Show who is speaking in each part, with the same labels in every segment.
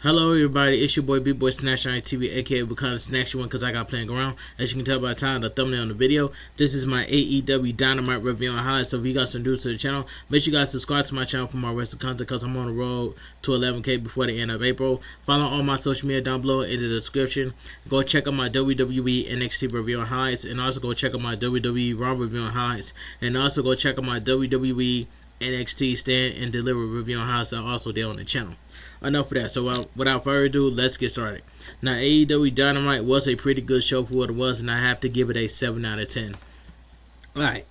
Speaker 1: Hello everybody, it's your boy B-Boy Snatch on TV, aka Wakanda Snatch One, because I got playing around. As you can tell by the title, the thumbnail on the video, this is my AEW Dynamite review and highlights. So if you guys are new to the channel, make sure you guys subscribe to my channel for more wrestling content, because I'm on the road to 11K before the end of April. Follow all my social media down below in the description. Go check out my WWE NXT review and highlights, and also go check out my WWE Raw review and highlights, and also go check out my WWE NXT Stand and Deliver review and highlights that are also there on the channel. Enough of that. So without further ado, let's get started. Now, AEW Dynamite was a pretty good show for what it was, and I have to give it a 7 out of 10. Alright,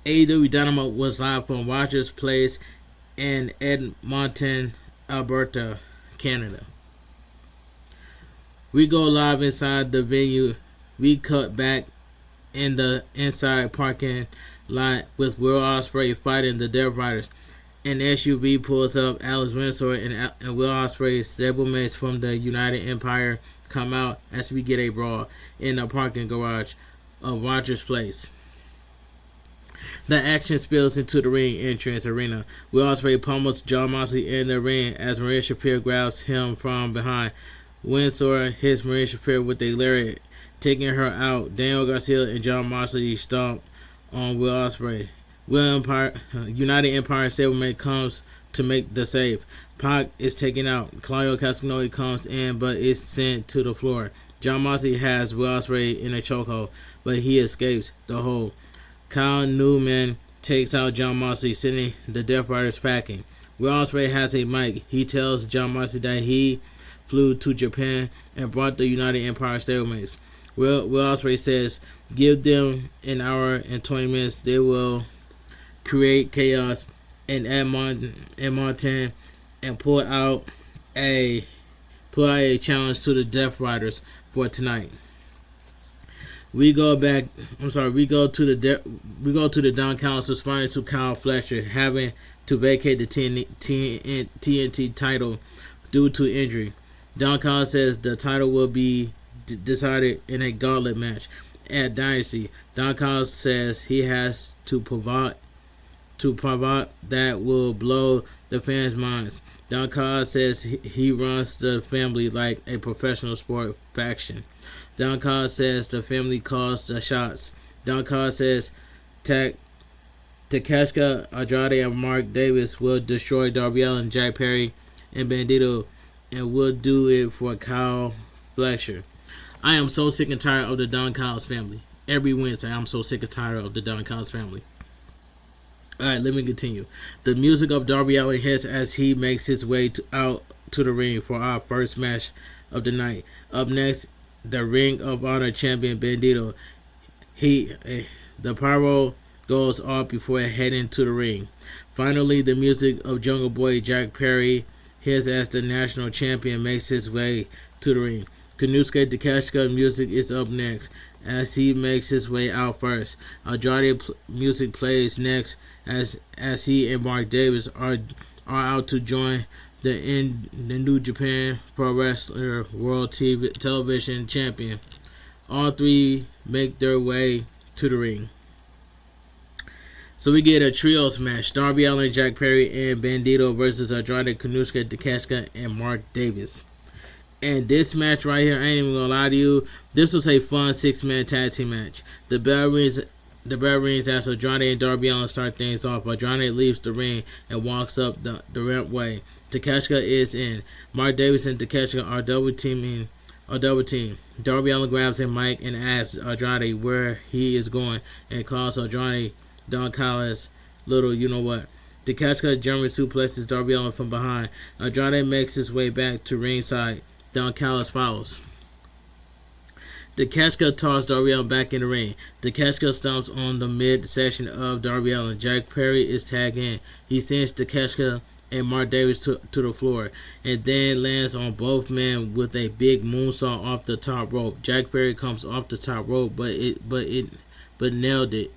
Speaker 1: AEW Dynamite was live from Rogers Place in Edmonton, Alberta, Canada. We go live inside the venue. We cut back in the inside parking lot with Will Ospreay fighting the Death Riders. An SUV pulls up. Alex Windsor and Will Ospreay's stablemates from the United Empire come out as we get a brawl in the parking garage of Rogers Place. The action spills into the ring entrance arena. Will Ospreay pummels Jon Moxley in the ring as Maria Shafir grabs him from behind. Windsor hits Maria Shafir with a lariat, taking her out. Daniel Garcia and Jon Moxley stomp on Will Ospreay. United Empire stablemate comes to make the save. Pac is taken out. Claudio Castagnoli comes in but is sent to the floor. Jon Moxley has Will Ospreay in a chokehold, but he escapes the hold. Kyle Newman takes out Jon Moxley, sending the Death Riders packing. Will Ospreay has a mic. He tells Jon Moxley that he flew to Japan and brought the United Empire stablemates. Will Ospreay says, "Give them an hour and 20 minutes. They will create chaos in Edmonton and pull out a challenge to the Death Riders for tonight." We go to the Don Callis responding to Kyle Fletcher having to vacate the TNT title due to injury. Don Callis says the title will be decided in a gauntlet match at Dynasty. Don Callis says he has to provide that will blow the fans' minds. Don Callis says he runs the family like a professional sport faction. Don Callis says the family calls the shots. Don Callis says Takeshita, Andrade, and Mark Davis will destroy Darby Allin, Jack Perry, and Bandito, and will do it for Kyle Fletcher. I am so sick and tired of the Don Callis family. Every Wednesday, I'm so sick and tired of the Don Callis family. Alright, let me continue. The music of Darby Allin hits as he makes his way out to the ring for our first match of the night. Up next, the Ring of Honor champion Bandito. The pyro goes off before heading to the ring. Finally, the music of Jungle Boy Jack Perry hits as the national champion makes his way to the ring. Konosuke Takeshita music is up next as he makes his way out first. Andrade music plays next as he and Mark Davis are out to join the New Japan Pro Wrestler World Television Champion. All three make their way to the ring. So we get a trios match: Darby Allin, Jack Perry, and Bandito versus Andrade, Konosuke Takeshita, and Mark Davis. And this match right here, I ain't even gonna lie to you, this was a fun 6-man tag team match. The bell rings as Andrade and Darby Allin start things off. Andrade leaves the ring and walks up the rampway. Takeshita is in. Mark Davis and Takeshita are double team. Darby Allin grabs a mic and asks Andrade where he is going and calls Andrade Don Callis little you know what. Takeshita German suplexes Darby Allin from behind. Andrade makes his way back to ringside. Don Callis follows. Takeshita tosses Darby Allin back in the ring. Takeshita stomps on the mid-section of Darby Allin. Jack Perry is tagged in. He sends Takeshita and Mark Davis to the floor, and then lands on both men with a big moonsault off the top rope. Jack Perry comes off the top rope, but it nailed it.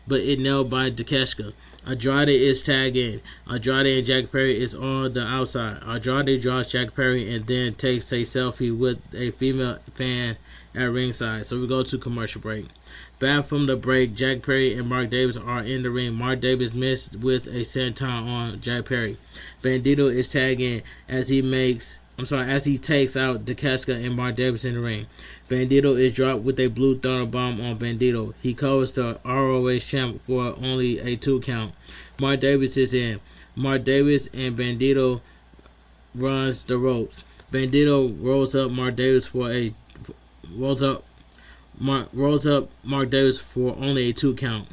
Speaker 1: But it nailed by Takeshita. Andrade is tagged in. Andrade and Jack Perry is on the outside. Andrade draws Jack Perry and then takes a selfie with a female fan at ringside. So we go to commercial break. Back from the break, Jack Perry and Mark Davis are in the ring. Mark Davis missed with a senton on Jack Perry. Bandito is tagged in as he makes as he takes out Takeshita and Mark Davis in the ring. Bandito is dropped with a blue thunder bomb on Bandito. He covers the ROH champ for only a 2 count. Mark Davis is in. Mark Davis and Bandito runs the ropes. Bandito rolls up Mark Davis for only a 2 count.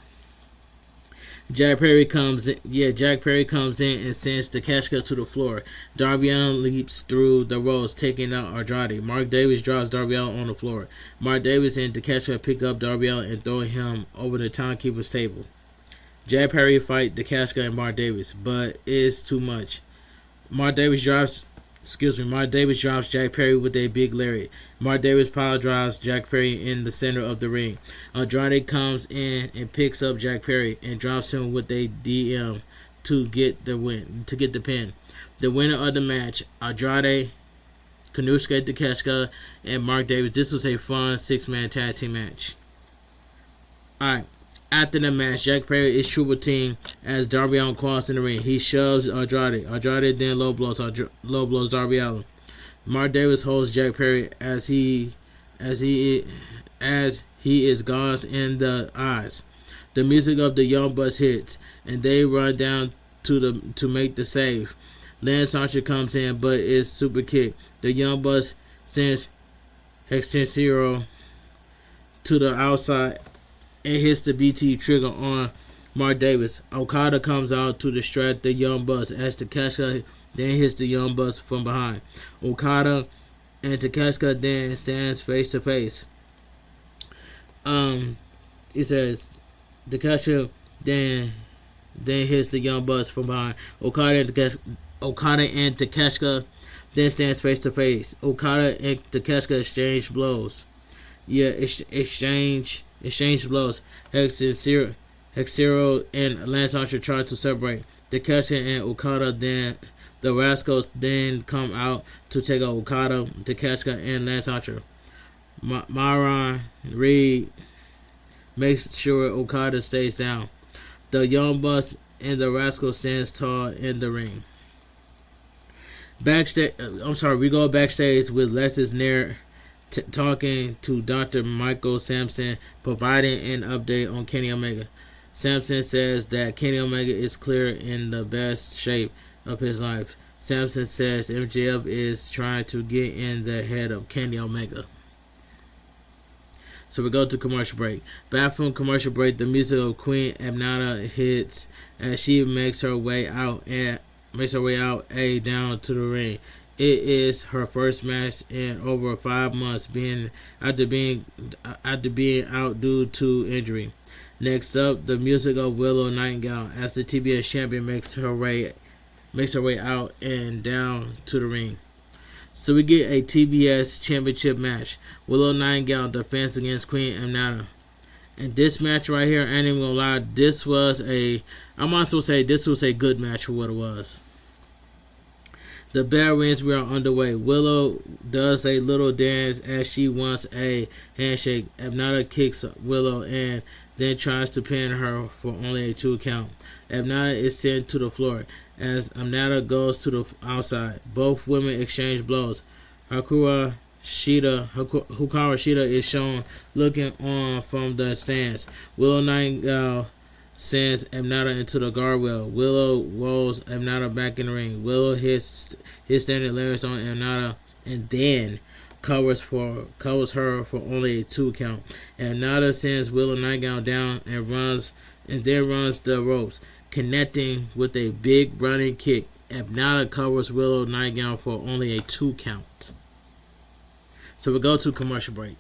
Speaker 1: Jack Perry comes in and sends Takeshita to the floor. Darby Allin leaps through the ropes, taking out Andrade. Mark Davis drops Darby Allin on the floor. Mark Davis and Takeshita pick up Darby Allin and throw him over the timekeeper's table. Jack Perry fight Takeshita and Mark Davis, but it's too much. Mark Davis drops Jack Perry with a big lariat. Mark Davis power drives Jack Perry in the center of the ring. Andrade comes in and picks up Jack Perry and drops him with a DM to get the pin. The winner of the match, Andrade, Kanushka Takeshita, and Mark Davis. This was a fun 6-man tag team match. Alright. After the match, Jack Perry is triple teamed as Darby Allin crawls in the ring. He shoves Andrade. Andrade then low blows Darby Allin. Mark Davis holds Jack Perry as he is gouged in the eyes. The music of the Young Bucks hits, and they run down to make the save. Lance Archer comes in, but is super kicked. The Young Bucks sends Hexensero to the outside and hits the BT trigger on Mark Davis. Okada comes out to distract the Young Bucks as Takeshita then hits the Young Bucks from behind. Okada and Takeshita then stands face to face. It says Takeshita then hits the Young Bucks from behind. Okada and Takeshita then stands face to face. Okada and Takeshita exchange blows. Exchange blows. Hexero and Lance Archer try to separate. Takeshita and Okada then the Rascals then come out to take out Okada, Takeshita, and Lance Archer. Myron Reed makes sure Okada stays down. The Young Bucks and the Rascals stands tall in the ring. We go backstage with Lexis Nair talking to Dr. Michael Sampson, providing an update on Kenny Omega. Sampson says that Kenny Omega is clear in the best shape of his life. Sampson says MJF is trying to get in the head of Kenny Omega. So we go to commercial break. Back from commercial break, the music of Queen Amnata hits as she makes her way out down to the ring. It is her first match in over 5 months, after being out due to injury. Next up, the music of Willow Nightingale as the TBS champion makes her way out and down to the ring. So we get a TBS championship match. Willow Nightingale defends against Queen Amnata. And this match right here, I ain't even gonna lie, this was a good match for what it was. The bell rings, we are underway. Willow does a little dance as she wants a handshake. Amnata kicks Willow and then tries to pin her for only a 2 count. Amnata is sent to the floor as Amnata goes to the outside. Both women exchange blows. Hikaru Shida is shown looking on from the stands. Willow Nightingale sends Amnata into the guardrail. Willow rolls Amnata back in the ring. Willow hits his standing lariats on Amnata and then covers her for only a 2 count. Amnata sends Willow Nightingale down and runs the ropes, connecting with a big running kick. Amnata covers Willow Nightingale for only a 2 count. So we go to commercial break.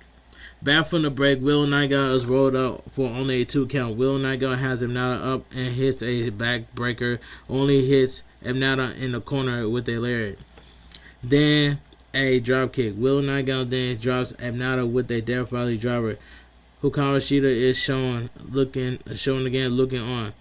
Speaker 1: Back from the break, Willow Nightingale is rolled out for only a 2 count. Willow Nightingale has Amnata up and hits a backbreaker. Only hits Amnata in the corner with a lariat. Then a drop kick. Willow Nightingale then drops Amnata with a Death Valley driver. Hikaru Shida is shown again looking on.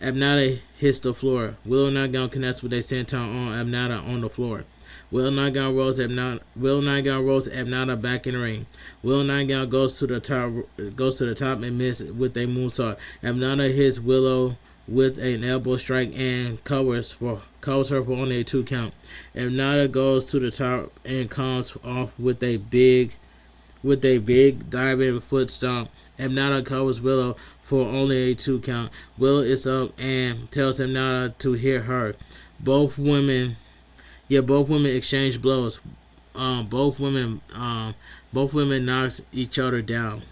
Speaker 1: Amnata hits the floor. Willow Nightingale connects with a senton on Amnata on the floor. Willow Nightingale rolls Amnata back in the ring. Willow Nightingale goes to the top and misses with a moonsault. Amnata hits Willow with an elbow strike and covers her for only a 2 count. If Nada goes to the top and comes off with a big diving foot stomp. If Nada covers Willow for only a 2 count. Willow is up and tells him Nada to hit her. Both women exchange blows. Both women knocks each other down.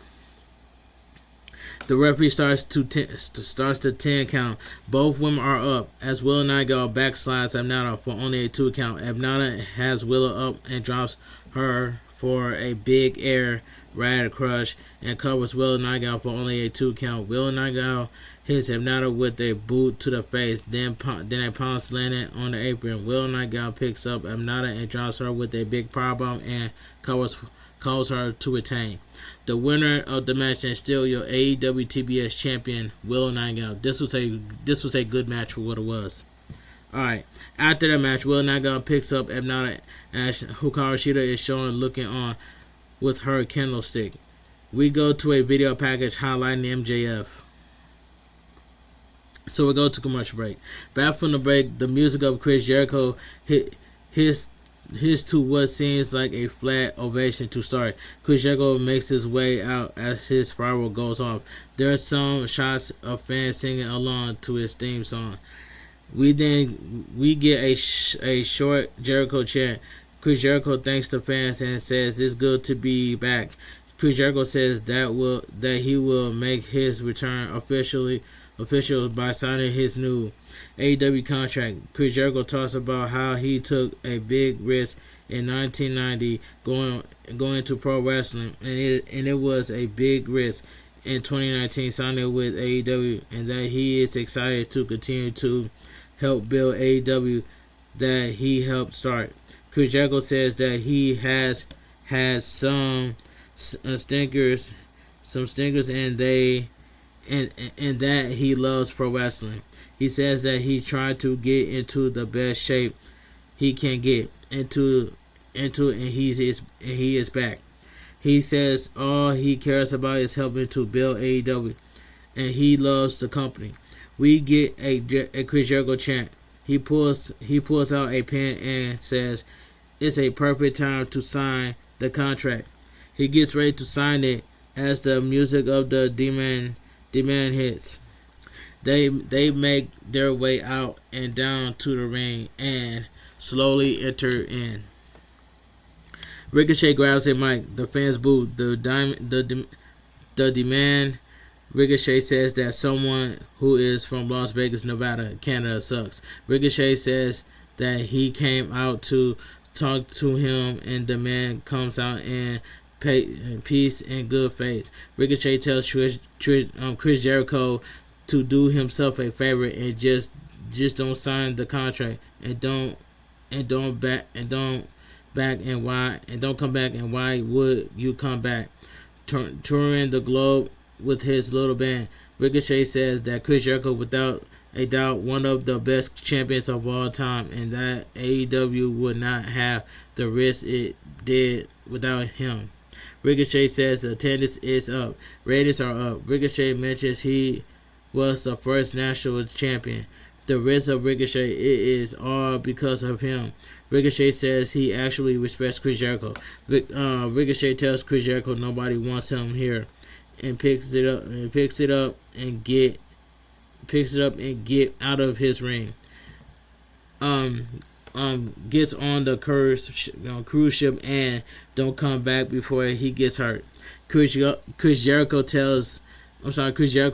Speaker 1: The referee starts the 10 count. Both women are up as Willow Nightingale backslides Nada for only a 2 count. Nada has Willow up and drops her for a big air rad crush and covers Willow Nightingale for only a 2 count. Willow Nightingale hits Nada with a boot to the face, then a pounce landed on the apron. Willow Nightingale picks up Nada and drops her with a big powerbomb and calls her to retain. The winner of the match is still your AEW TBS champion, Willow Nightingale. This was a good match for what it was. Alright, after the match, Willow Nightingale picks up Nada as Hikaru Shida is shown looking on with her candlestick. We go to a video package highlighting the MJF. So we go to commercial break. Back from the break, the music of Chris Jericho hit his to what seems like a flat ovation to start. Chris Jericho makes his way out as his spiral goes off. There are some shots of fans singing along to his theme song. We get a short Jericho chant. Chris Jericho thanks the fans and says it's good to be back. Chris Jericho says that he will make his return official by signing his new AEW contract. Chris Jericho talks about how he took a big risk in 1990 going to pro wrestling, and it was a big risk in 2019 signing with AEW, and that he is excited to continue to help build AEW that he helped start. Chris Jericho says that he has had some stinkers, and that he loves pro wrestling. He says that he tried to get into the best shape he can get into and he is back. He says all he cares about is helping to build AEW, and he loves the company. We get a Chris Jericho chant. He pulls out a pen and says it's a perfect time to sign the contract. He gets ready to sign it as the music of the demand hits. They make their way out and down to the ring and slowly enter in. Ricochet grabs a mic. The fans boo. The demand. Ricochet says that someone who is from Las Vegas, Nevada, Canada sucks. Ricochet says that he came out to talk to him, and the man comes out in peace and good faith. Ricochet tells Chris Jericho to do himself a favor and just don't sign the contract and don't come back, and why would you come back? Touring the globe with his little band. Ricochet says that Chris Jericho, without a doubt, one of the best champions of all time, and that AEW would not have the risk it did without him. Ricochet says the attendance is up. Ratings are up. Ricochet mentions he was the first national champion. The risk of Ricochet, it is all because of him. Ricochet says he actually respects Chris Jericho. Ricochet tells Chris Jericho nobody wants him here, and picks it up and get out of his ring. Gets on the cruise ship and don't come back before he gets hurt. Chris Jericho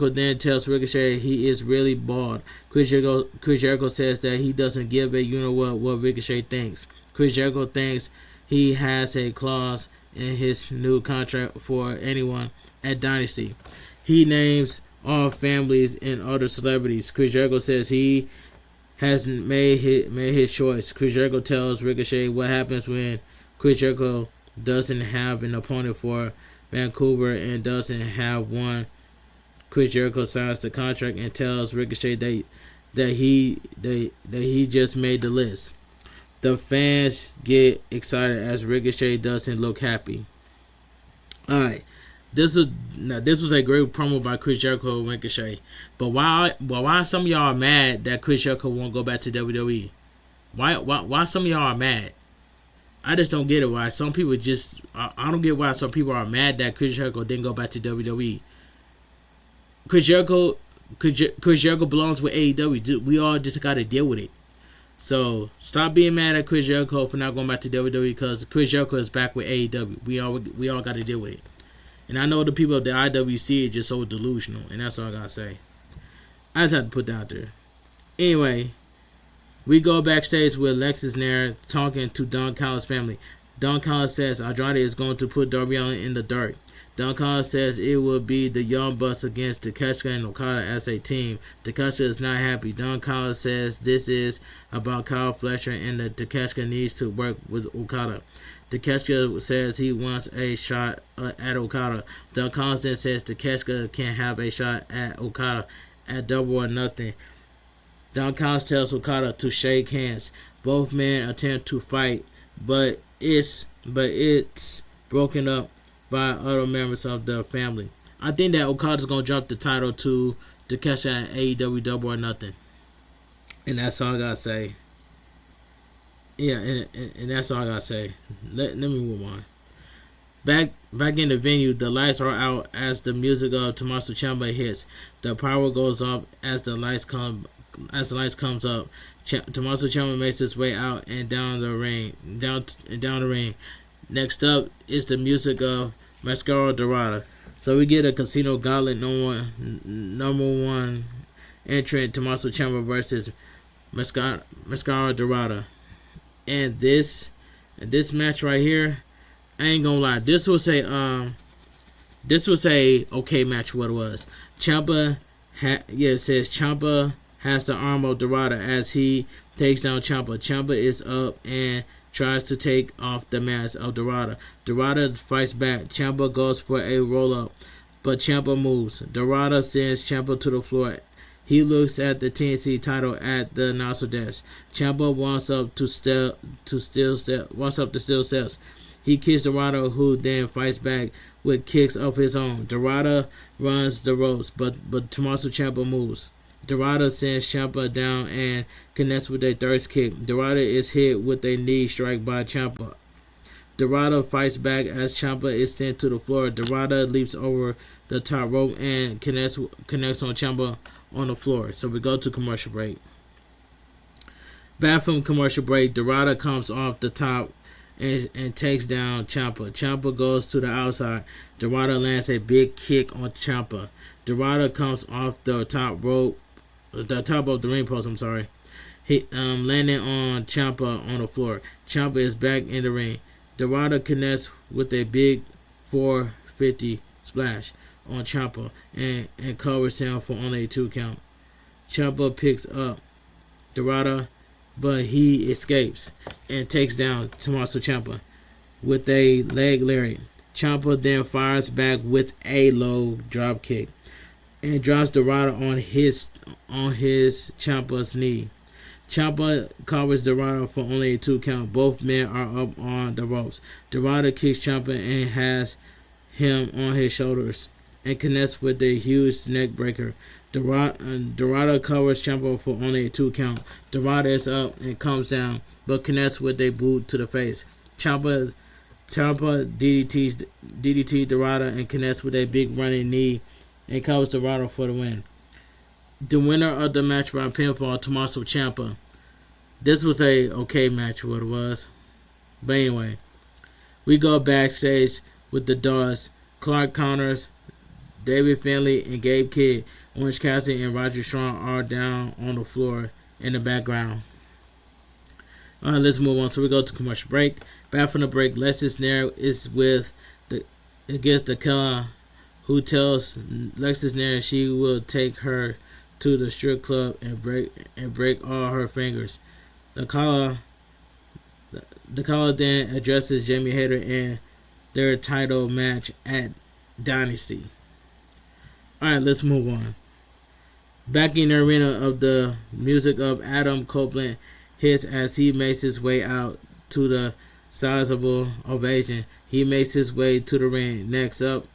Speaker 1: then tells Ricochet he is really bald. Chris Jericho says that he doesn't give a what Ricochet thinks. Chris Jericho thinks he has a clause in his new contract for anyone at Dynasty. He names all families and other celebrities. Chris Jericho says he hasn't made his choice. Chris Jericho tells Ricochet what happens when Chris Jericho doesn't have an opponent for Vancouver and doesn't have one. Chris Jericho signs the contract and tells Ricochet that he just made the list. The fans get excited as Ricochet doesn't look happy. Alright, This was a great promo by Chris Jericho and Ricochet. But why some of y'all are mad that Chris Jericho won't go back to WWE? Why some of y'all are mad? I just don't get it. Why some people just I don't get why some people are mad that Chris Jericho didn't go back to WWE. Chris Jericho belongs with AEW. We all just got to deal with it. So stop being mad at Chris Jericho for not going back to WWE, because Chris Jericho is back with AEW. We all got to deal with it. And I know the people of the IWC are just so delusional, and that's all I gotta say. I just had to put that out there. Anyway, we go backstage with Lexis Nair talking to Don Callis' family. Don Callis says Andrade is going to put Darby Allin in the dirt. Don Callis says it will be the Young Bucks against Takeshita and Okada as a team. Takeshita is not happy. Don Callis says this is about Kyle Fletcher and that Takeshita needs to work with Okada. Takeshita says he wants a shot at Okada. Don Callis then says Takeshita can have a shot at Okada at Double or Nothing. Don Callis tells Okada to shake hands. Both men attempt to fight, but it's broken up by other members of the family. I think that Okada's gonna drop the title to Takeshita at AEW Double or Nothing, and that's all I gotta say. Yeah, and that's all I gotta say. Let me move on. Back in the venue, the lights are out as the music of Tommaso Ciampa hits. The power goes up as the lights comes up. Tommaso Ciampa makes his way out and down the ring. Next up is the music of Mascara Dorada. So we get a Casino Gauntlet number one entrant, Tommaso Ciampa versus Mascara Dorada. And this match right here, I ain't gonna lie, this was a okay match. What it was, it says Ciampa has the arm of Dorada as he takes down Ciampa. Ciampa is up and tries to take off the mask of Dorada. Dorada fights back. Ciampa goes for a roll up, but Ciampa moves. Dorada sends Ciampa to the floor. He looks at the TNT title at the announcer desk. Ciampa walks up to steel steps. He kicks Dorada, who then fights back with kicks of his own. Dorada runs the ropes, but Tommaso Ciampa moves. Dorada sends Ciampa down and connects with a third kick. Dorada is hit with a knee strike by Ciampa. Dorada fights back as Ciampa is sent to the floor. Dorada leaps over the top rope and connects on Ciampa on the floor. So we go to commercial break. Back from commercial break, Dorada comes off the top and takes down Ciampa. Ciampa goes to the outside. Dorada lands a big kick on Ciampa. Dorada comes off the top rope, the top of the ring post. He landing on Ciampa on the floor. Ciampa is back in the ring. Dorada connects with a big 450 splash on Ciampa and covers him for only a 2 count. Ciampa picks up Dorada, but he escapes and takes down Tommaso Ciampa with a leg lariat. Ciampa then fires back with a low drop kick and drops Dorada on his Ciampa's knee. Ciampa covers Dorada for only a 2 count. Both men are up on the ropes. Dorada kicks Ciampa and has him on his shoulders and connects with a huge neck breaker. Dorada covers Ciampa for only a 2 count. Dorada is up and comes down, but connects with a boot to the face. Ciampa DDT Dorada and connects with a big running knee and covers Dorada for the win. The winner of the match by pinfall, Tommaso Ciampa. This was a okay match, what it was. But anyway, we go backstage with the Dawes, Clark Connors, David Finlay, and Gabe Kidd. Orange Cassidy and Roger Strong are down on the floor in the background. Alright, let's move on. So we go to commercial break. Back from the break, Lexis Nair is against the Killer, who tells Lexis Nair she will take her to the strip club and break all her fingers. The Killer then addresses Jamie Hayter in their title match at Dynasty. Alright, let's move on. Back in the arena, of the music of Adam Copeland hits as he makes his way out to the sizable ovation. He makes his way to the ring. Next up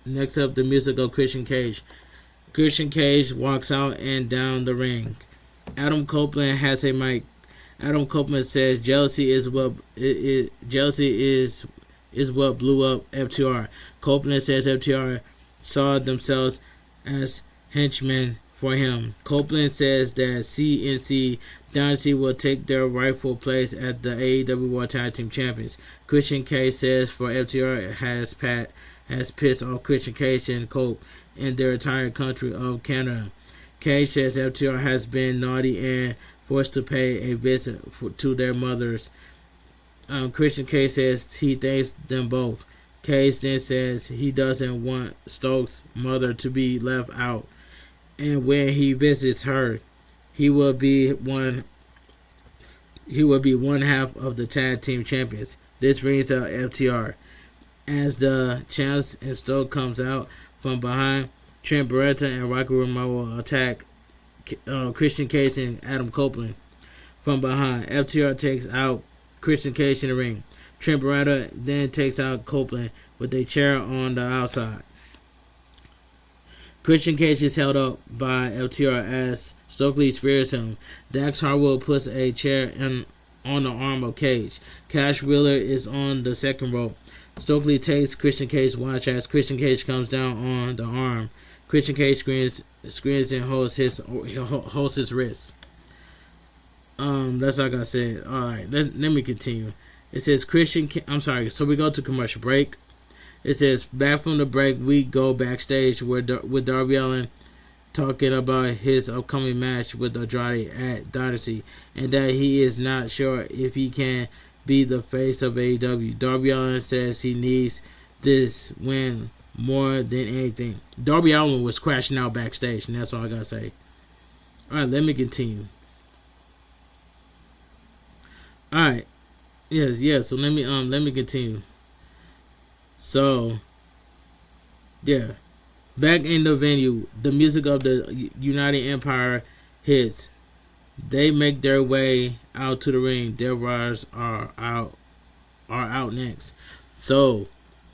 Speaker 1: Next up, the music of Christian Cage. Christian Cage walks out and down the ring. Adam Copeland has a mic. Adam Copeland says jealousy is what blew up FTR. Copeland says FTR saw themselves as henchmen for him. Copeland says that CNC Dynasty will take their rightful place as the AEW World Tag Team Champions. Christian Cage says for FTR has pissed off Christian Cage and Cope in their entire country of Canada. Cage says FTR has been naughty and forced to pay a visit to their mothers. Christian Cage says he thanks them both. Cage then says he doesn't want Stokes' mother to be left out, and when he visits her, he will be one half of the tag team champions. This brings out FTR. As the champs and Stokes comes out from behind, Trent Beretta and Rocky Romero attack Christian Cage and Adam Copeland from behind. FTR takes out Christian Cage in the ring. Trent Beretta then takes out Copeland with a chair on the outside. Christian Cage is held up by FTR as Stokely spears him. Dax Harwood puts a chair on the arm of Cage. Cash Wheeler is on the second rope. Stokely takes Christian Cage's watch as Christian Cage comes down on the arm. Christian Cage screams and holds his wrist. That's like I said. Alright, let me continue. It says so we go to commercial break. It says back from the break we go backstage with Darby Allin talking about his upcoming match with Andrade at Dynasty and that he is not sure if he can be the face of AEW. Darby Allin says he needs this win more than anything. Darby Allin was crashing out backstage, and that's all I gotta say. Alright, let me continue. Alright. Yes, so let me continue. So yeah. Back in the venue, the music of the United Empire hits. They make their way out to the ring. Their riders are out next. So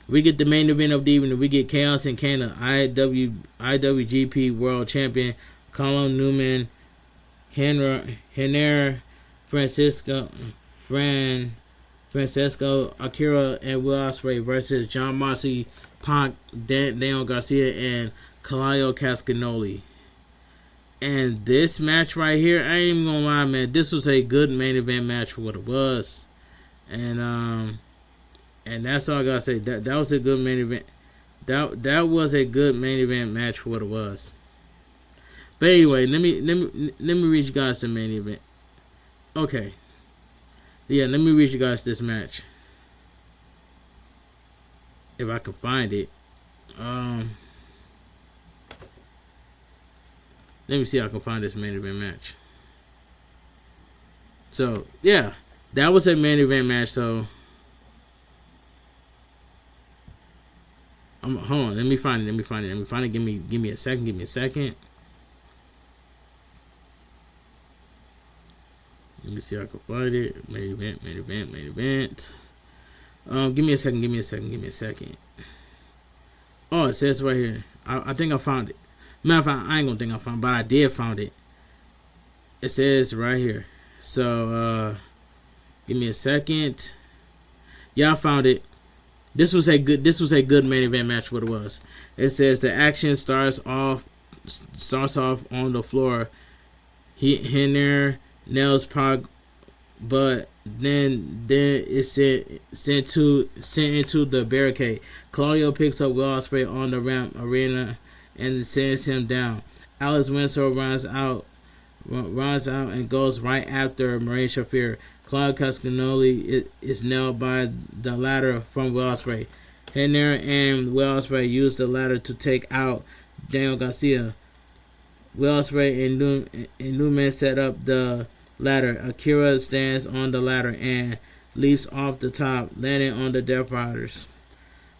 Speaker 1: we get the main event of the evening. We get Chaos and Kana, IWGP World Champion, Colin Newman, Henry Francesco Akira, and Will Ospreay versus John Moxley, Pac, Daniel Garcia, and Claudio Castagnoli. And this match right here, I ain't even gonna lie, man, this was a good main event match for what it was. And that's all I gotta say. That was a good main event. That was a good main event match for what it was. But anyway, let me read you guys the main event. Okay. Yeah, let me read you guys this match. If I can find it. Let me see if I can find this main event match. So, yeah. That was a main event match, so hold on, let me find it. Give me a second. Let me see if I can find it. Main event. Give me a second. Oh, it says right here. I think I found it. Matter of fact, I ain't gonna think I found it, but I did found it. It says right here. So, give me a second. Yeah, I found it. This was a good main event match. What it was. It says the action starts off on the floor. Henry nails Pac, but then it's sent into the barricade. Claudio picks up Will Ospreay on the ramp arena and sends him down. Alex Winslow runs out and goes right after Marie Shafir. Claudio Castagnoli is nailed by the ladder from Will Ospreay. Henry and Will Ospreay use the ladder to take out Daniel Garcia. Will Ospreay and Newman set up the ladder. Akira stands on the ladder and leaps off the top, landing on the Death Riders.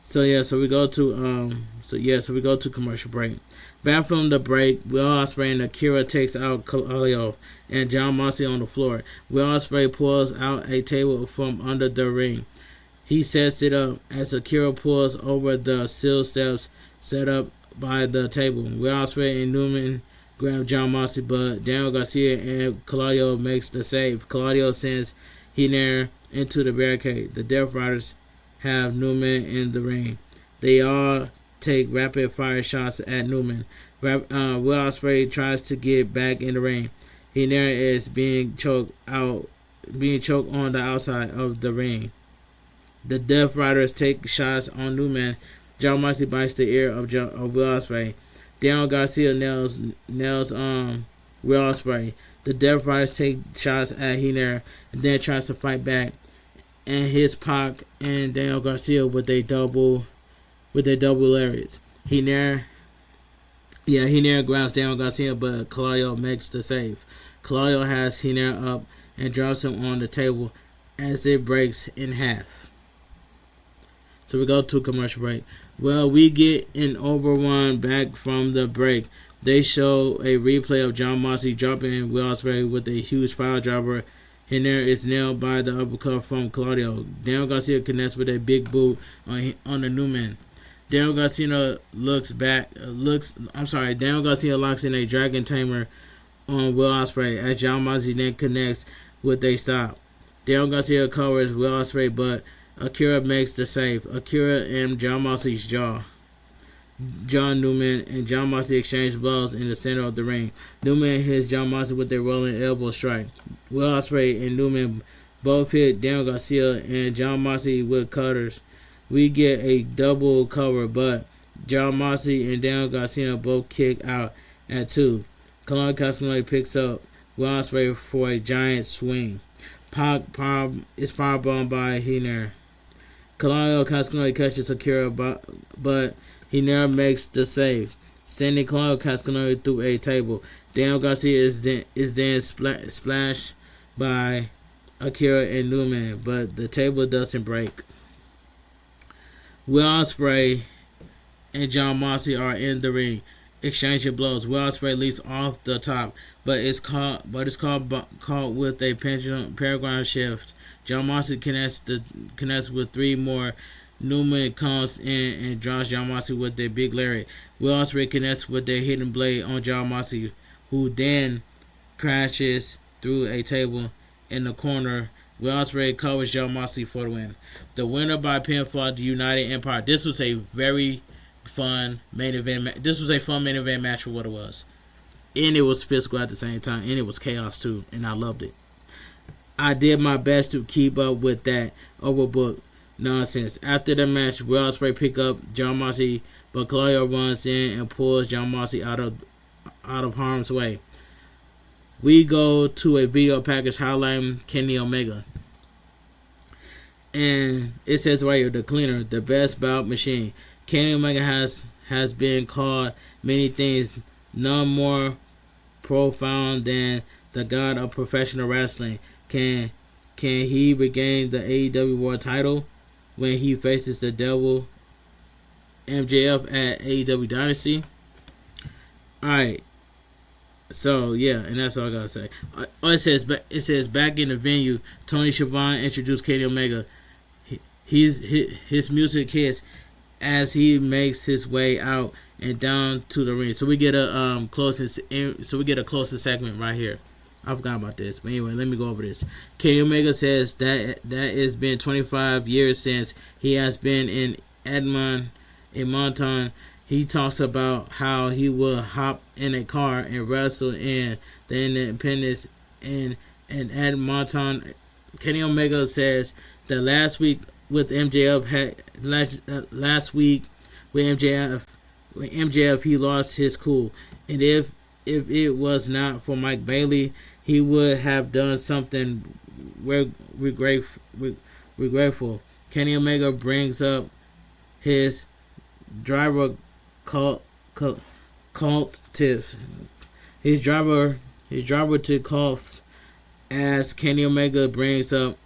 Speaker 1: So we go to commercial break. Back from the break, Will Ospreay and Akira takes out Claudio and John Moxley on the floor. Will Ospreay pulls out a table from under the ring. He sets it up as Akira pulls over the steel steps set up by the table. Will Ospreay and Newman grab John Moxley, but Daniel Garcia and Claudio makes the save. Claudio sends Heener into the barricade. The Death Riders have Newman in the ring. They all take rapid fire shots at Newman. Will Ospreay tries to get back in the ring. Heener is being choked on the outside of the ring. The Death Riders take shots on Newman. John Moxley bites the ear of Will Ospreay. Daniel Garcia nails Will Ospreay. The Death Riders take shots at Heener and then tries to fight back and hits Pac and Daniel Garcia with a double lariats. Heener grabs Daniel Garcia, but Claudio makes the save. Claudio has Heener up and drops him on the table as it breaks in half. So we go to commercial break. Well, we get an overrun back from the break. They show a replay of John Moxley dropping Will Ospreay with a huge pile driver. Heener is nailed by the uppercut from Claudio. Daniel Garcia connects with a big boot on the Newman. Daniel Garcia locks in a Dragon Tamer on Will Ospreay as John Moxley then connects with a stop. Daniel Garcia covers Will Ospreay, but Akira makes the save. Akira and John Moxley's jaw. John Newman and John Moxley exchange blows in the center of the ring. Newman hits John Moxley with a rolling elbow strike. Will Ospreay and Newman both hit Daniel Garcia and John Moxley with cutters. We get a double cover, but John Moxley and Daniel Garcia both kick out at 2. Claudio Castagnoli picks up Will Ospreay for a giant swing. Pac is powerbombed by Heener. Claudio Castagnoli catches Akira, but Heener makes the save, sending Claudio Castagnoli through a table. Daniel Garcia is then splashed by Akira and Newman, but the table doesn't break. Will Ospreay and John Moxley are in the ring, exchanging blows. Will Ospreay leaps off the top, but it's caught with a pendulum paragon shift. John Moxley connects with 3 more. Newman comes in and draws John Moxley with a big lariat. Will Ospreay connects with a hidden blade on John Moxley, who then crashes through a table in the corner. Will Ospreay covers John Moxley for the win. The winner by pinfall, the United Empire. This was a very fun main event. This was a fun main event match for what it was. And it was physical at the same time. And it was chaos too. And I loved it. I did my best to keep up with that overbooked nonsense. After the match, Will Ospreay pick up John Moxley, but Claudio runs in and pulls John Moxley out of harm's way. We go to a video package highlighting Kenny Omega. And it says right here, the cleaner, the best bout machine. Kenny Omega has been called many things, none more profound than the god of professional wrestling. Can he regain the AEW World title when he faces the devil MJF at AEW Dynasty? Alright. So yeah, and that's all I gotta say. It says back in the venue, Tony Schiavone introduced Kenny Omega. His music hits as he makes his way out and down to the ring. So we get a closing segment right here. I forgot about this, but anyway, let me go over this. Kenny Omega says that it's been 25 years since he has been in Edmonton. He talks about how he will hop in a car and wrestle in the Independence in Edmonton. Kenny Omega says that last week with MJF he lost his cool, and if it was not for Mike Bailey, he would have done something regretful. Kenny Omega brings up his driver cult tiff. His driver to cult, as Kenny Omega brings up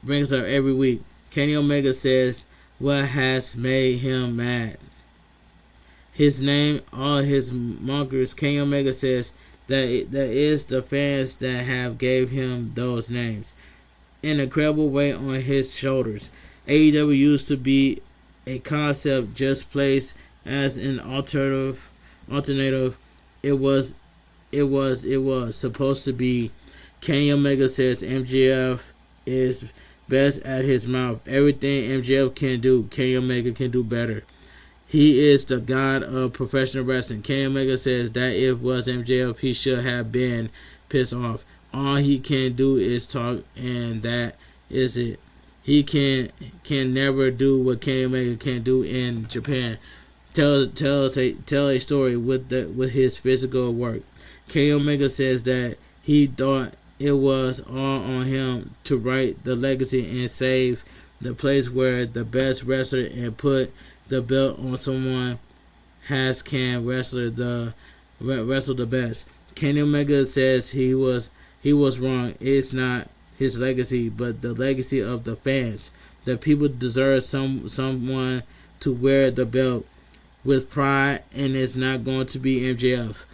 Speaker 1: every week. Kenny Omega says what has made him mad. His name, all his mockers. Kenny Omega says that is the fans that have gave him those names. An incredible weight on his shoulders. AEW used to be a concept just placed as an alternative. It was supposed to be. Kenny Omega says MJF is best at his mouth. Everything MJF can do, Kenny Omega can do better. He is the god of professional wrestling. Kenny Omega says that if it was MJF, he should have been pissed off. All he can do is talk, and that is it. He can never do what Kenny Omega can do in Japan. Tell a story with his physical work. Kenny Omega says that he thought it was all on him to write the legacy and save the place where the best wrestler and put the belt on someone can wrestle the best. Kenny Omega says he was wrong. It's not his legacy, but the legacy of the fans. The people deserve someone to wear the belt with pride, and it's not going to be MJF.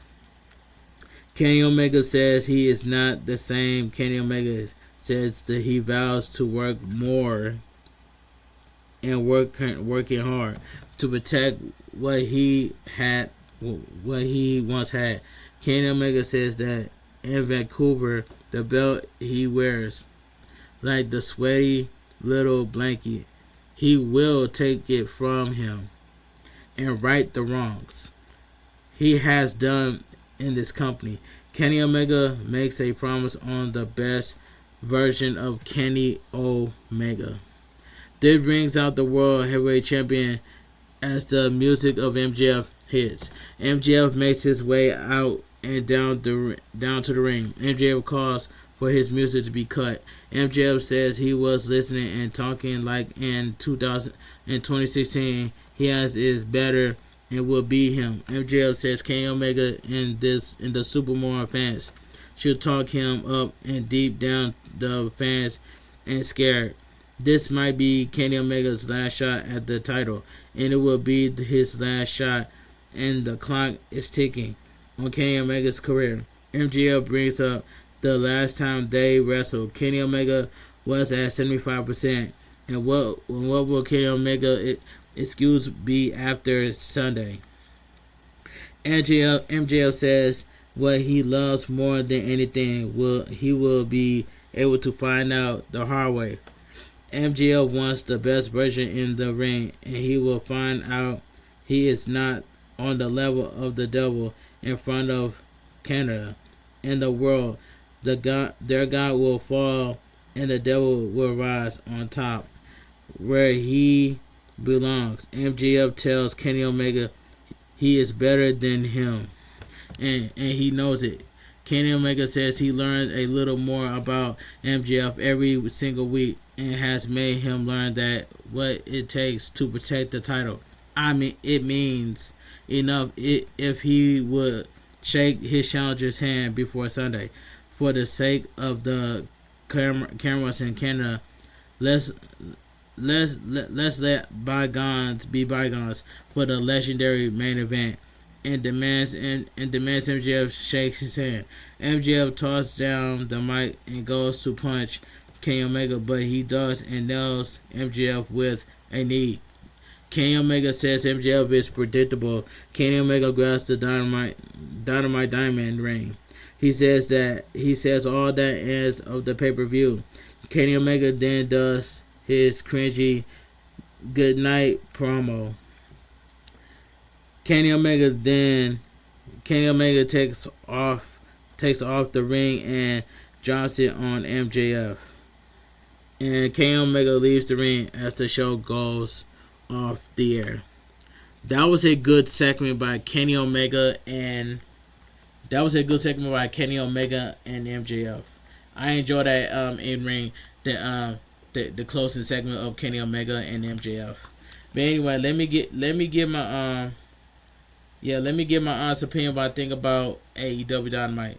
Speaker 1: Kenny Omega says he is not the same. Kenny Omega says that he vows to work more and working hard to protect what he once had. Kenny Omega says that in Vancouver, the belt he wears, like the sweaty little blanket, he will take it from him and right the wrongs he has done in this company. Kenny Omega makes a promise on the best version of Kenny Omega. This brings out the World Heavyweight Champion as the music of MJF hits. MJF makes his way out and down to the ring. MJF calls for his music to be cut. MJF says he was listening and talking like in 2016 he has is better and will be him. MJF says Kenny Omega and the Supermore fans should talk him up, and deep down the fans and scared. This might be Kenny Omega's last shot at the title, and it will be his last shot, and the clock is ticking on Kenny Omega's career. MJF brings up the last time they wrestled. Kenny Omega was at 75%, and what will Kenny Omega excuse be after Sunday? MJF says what he loves more than anything he will be able to find out the hard way. MJF wants the best version in the ring, and he will find out he is not on the level of the devil in front of Canada and the world. Their God will fall, and the devil will rise on top, where he belongs. MJF tells Kenny Omega he is better than him, and he knows it. Kenny Omega says he learns a little more about MJF every single week, and has made him learn that what it takes to protect the title. I mean, it means enough if he would shake his challenger's hand before Sunday. For the sake of the cameras in Canada, let's let bygones be bygones for the legendary main event, and demands MJF shakes his hand. MJF tosses down the mic and goes to punch Kenny Omega, but he does and nails MJF with a knee. Kenny Omega says MJF is predictable. Kenny Omega grabs the Dynamite Diamond ring. He says all that ends of the pay-per-view. Kenny Omega then does his cringy goodnight promo. Kenny Omega takes off the ring and drops it on MJF. And Kenny Omega leaves the ring as the show goes off the air. That was a good segment by Kenny Omega and MJF. I enjoyed that in ring the closing segment of Kenny Omega and MJF. But anyway, let me give my honest opinion what I think about AEW Dynamite.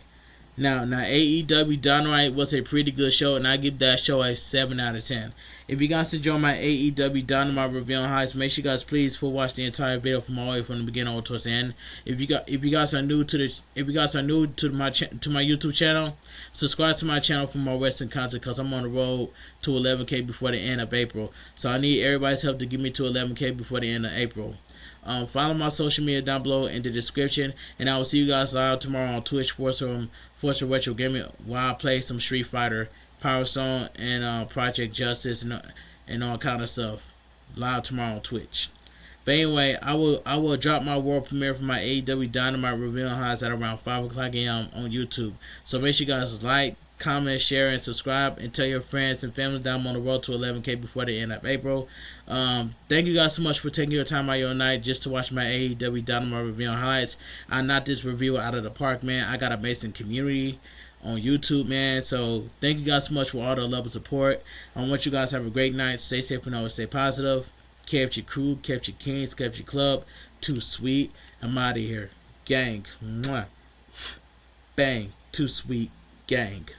Speaker 1: Now AEW Dynamite was a pretty good show, and I give that show a 7 out of 10. If you guys enjoy my AEW Dynamite review on highs, make sure you guys please full watch the entire video from all the way from the beginning all towards the end. If you guys are new to my YouTube channel, subscribe to my channel for more wrestling content, because I'm on the road to 11K before the end of April. So I need everybody's help to get me to 11K before the end of April. Follow my social media down below in the description, and I will see you guys live tomorrow on Twitch Forza Retro Gaming, while I play some Street Fighter, Power Stone, and Project Justice, and all kind of stuff live tomorrow on Twitch. But anyway, I will drop my world premiere for my AEW Dynamite review on highs at around 5 o'clock a.m. on YouTube. So make sure you guys like, comment, share, and subscribe, and tell your friends and family that I'm on the road to 11K before the end of April. Thank you guys so much for taking your time out of your night just to watch my AEW Dynamite review on highlights. I knocked this review out of the park, man. I got an amazing community on YouTube, man. So thank you guys so much for all the love and support. I want you guys to have a great night. Stay safe and always stay positive. Kept your crew, kept your kings, kept your club. Too sweet. I'm out of here. Gang. Mwah. Bang. Too sweet. Gang.